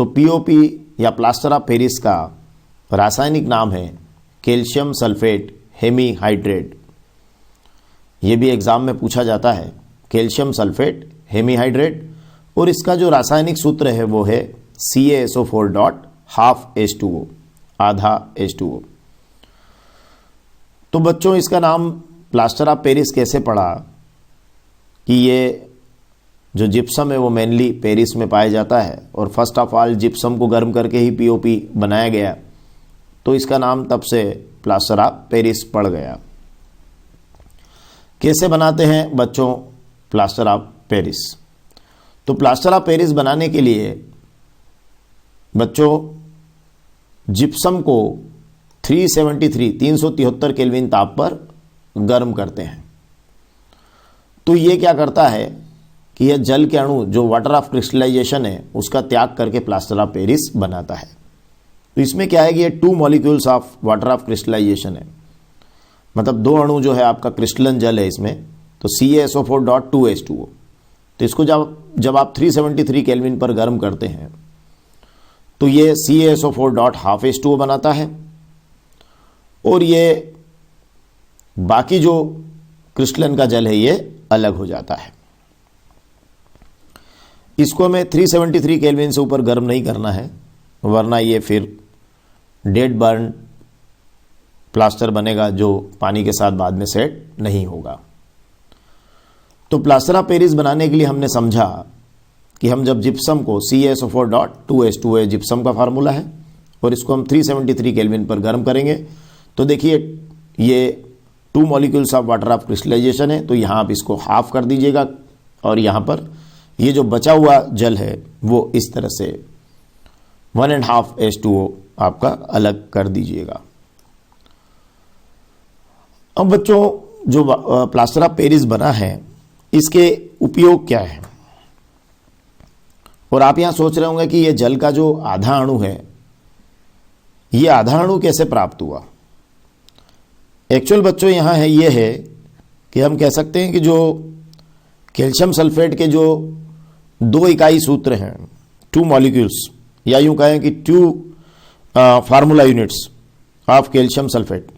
तो पीओपी या plaster of Paris का रासायनिक नाम है कैल्शियम सल्फेट हेमीहाइड्रेट। ये भी एग्जाम में पूछा जाता है, कैल्शियम सल्फेट हेमीहाइड्रेट, और इसका जो रासायनिक सूत्र है वो है CaSO4 डॉट हाफ H2O, आधा H2O। तो बच्चों इसका नाम प्लास्टर ऑफ पेरिस कैसे पड़ा कि ये जो जिप्सम है वो मेनली पेरिस में पाया जाता है और फर्स्ट ऑफ ऑल जिप्सम को गर्म करके ही पीओपी बनाया गया, तो इसका नाम तब से प्लास्टर ऑफ पेरिस पड़ गया। कैसे बनाते हैं बच्चों प्लास्टर ऑफ पेरिस? तो प्लास्टर ऑफ पेरिस बनाने के लिए बच्चों जिप्सम को 373 केल्विन ताप पर गर्म करते हैं। तो ये क्या करता है कि यह जल के अणु जो वाटर ऑफ क्रिस्टलाइजेशन है उसका त्याग करके प्लास्टर ऑफ पेरिस बनाता है। तो इसमें क्या है कि ये 2 molecules of water of crystallisation है, मतलब 2 अणु जो है आपका क्रिस्टलन जल है इसमें, तो CaSO4 डॉट 2H2O। तो इसको जब आप 373 केल्विन पर गर्म करते हैं तो ये CaSO4 डॉट हाफ H2O बनाता है और ये बाकी जो क्रिस्टलन का जल है ये अलग हो जाता है। इसको हमें 373 केल्विन से ऊपर गर्म नहीं करना है, वरना ये फिर डेड बर्न प्लास्टर बनेगा जो पानी के साथ बाद में सेट नहीं होगा। तो प्लास्टर ऑफ पेरिस बनाने के लिए हमने समझा कि हम जब जिप्सम को CaSO4 डॉट 2H2O जिप्सम का फार्मूला है और इसको हम 373 केल्विन पर गर्म करेंगे, तो देखिए ये 2 molecules of water of crystallisation है, तो यहाँ आप इसको हाफ कर दीजिएगा और यहाँ पर ये जो बचा हुआ जल है वो इस तरह से 1.5 H2O आपका अलग कर दीजिएगा। अब बच्चों जो प्लास्टर ऑफ पेरिस बना है इसके उपयोग क्या है? और आप यहां सोच रहे होंगे कि ये जल का जो आधा अणु है ये आधा अणु कैसे प्राप्त हुआ? एक्चुअल बच्चों यहां है ये है कि हम कह सकते हैं कि जो कैल्शियम सल्फेट के जो 2 इकाई सूत्र हैं, 2 मॉलिक्यूल्स, या यूं कहें कि 2 formula units of calcium sulphate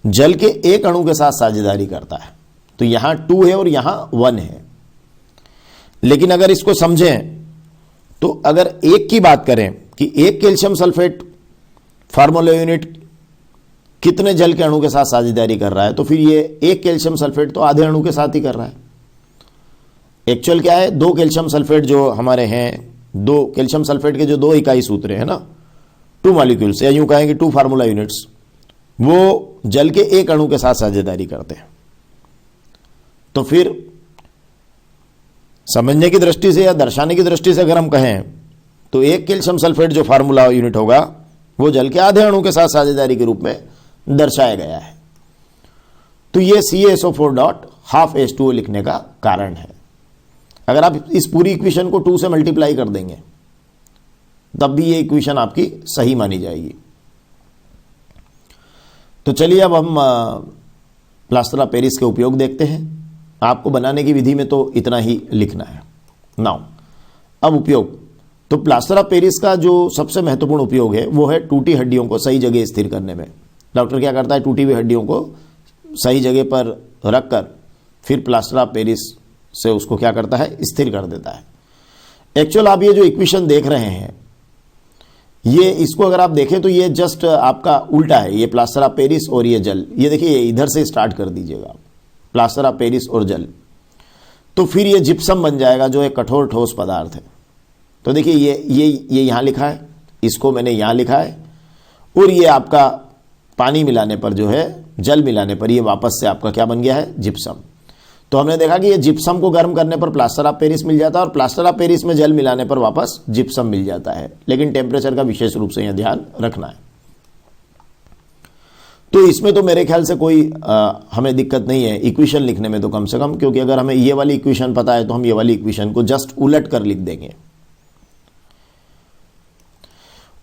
जल के एक अणु के साथ साझेदारी करता है। तो यहां 2 है और यहां 1 है। लेकिन अगर इसको समझें तो अगर एक की बात करें कि एक कैल्शियम सल्फेट फार्मूला यूनिट कितने जल के अणु के साथ साझेदारी कर रहा है, तो फिर ये एक कैल्शियम सल्फेट तो आधे अणु के साथ ही कर रहा है। एक्चुअल क्या है, 2 कैल्शियम सल्फेट जो हमारे हैं, 2 कैल्शियम सल्फेट के जो 2 इकाई सूत्र है ना, 2 मॉलिक्यूल्स, या यूं कहें कि 2 फार्मूला यूनिट्स, वो जल के एक अणु के साथ साझेदारी करते हैं। तो फिर समझने की दृष्टि से या दर्शाने की दृष्टि से अगर हम कहें तो एक कैल्शियम सल्फेट जो फार्मूला यूनिट होगा वो जल के आधे अणु के साथ साझेदारी के रूप में दर्शाया गया है। तो ये CaSO4 डॉट हाफ H2O लिखने का कारण है। अगर आप इस पूरी इक्वेशन को 2 से मल्टीप्लाई कर देंगे तब भी ये इक्वेशन आपकी सही मानी जाएगी। तो चलिए अब हम प्लास्टर ऑफ पेरिस के उपयोग देखते हैं। आपको बनाने की विधि में तो इतना ही लिखना है। नाउ अब उपयोग, तो प्लास्टर ऑफ पेरिस का जो सबसे महत्वपूर्ण उपयोग है वो है टूटी हड्डियों को सही जगह स्थिर करने में। डॉक्टर क्या करता है, टूटी हुई हड्डियों को सही जगह पर रखकर फिर प्लास्टर ऑफ पेरिस से उसको क्या करता है, स्थिर कर देता है। एक्चुअल आप ये जो इक्वेशन देख रहे हैं ये, इसको अगर आप देखें तो ये जस्ट आपका उल्टा है। ये प्लास्टर ऑफ पेरिस और ये जल, ये देखिए इधर से स्टार्ट कर दीजिएगा, प्लास्टर ऑफ पेरिस और जल, तो फिर ये जिप्सम बन जाएगा जो एक कठोर ठोस पदार्थ है। तो देखिए ये यहां लिखा है, इसको मैंने यहां लिखा है, और ये आपका पानी मिलाने पर जो है, जल मिलाने पर ये वापस से आपका क्या बन गया है, जिप्सम। तो हमने देखा कि ये जिप्सम को गर्म करने पर प्लास्टर ऑफ पेरिस मिल जाता है और प्लास्टर ऑफ पेरिस में जल मिलाने पर वापस जिप्सम मिल जाता है। लेकिन टेम्परेचर का विशेष रूप से यहां ध्यान रखना है। तो इसमें तो मेरे ख्याल से कोई हमें दिक्कत नहीं है इक्वेशन लिखने में, तो कम से कम, क्योंकि अगर हमें ये वाली इक्वेशन पता है तो हम ये वाली इक्वेशन को जस्ट उलट कर लिख देंगे।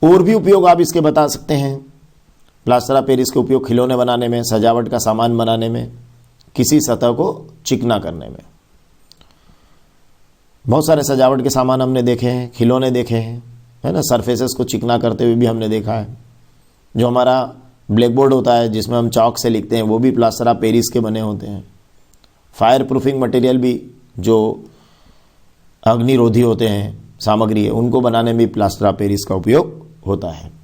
और भी उपयोग आप इसके बता सकते हैं। प्लास्टर ऑफ पेरिस के उपयोग खिलौने बनाने में, सजावट का सामान बनाने में, किसी सतह को चिकना करने में। बहुत सारे सजावट के सामान हमने देखे हैं, खिलौने देखे हैं, है ना, सरफेसेस को चिकना करते हुए भी हमने देखा है। जो हमारा ब्लैक बोर्ड होता है जिसमें हम चौक से लिखते हैं वो भी प्लास्टर ऑफ पेरिस के बने होते हैं। फायर प्रूफिंग मटेरियल भी जो अग्निरोधी होते हैं सामग्री है उनको बनाने में प्लास्टर ऑफ पेरिस का उपयोग होता है।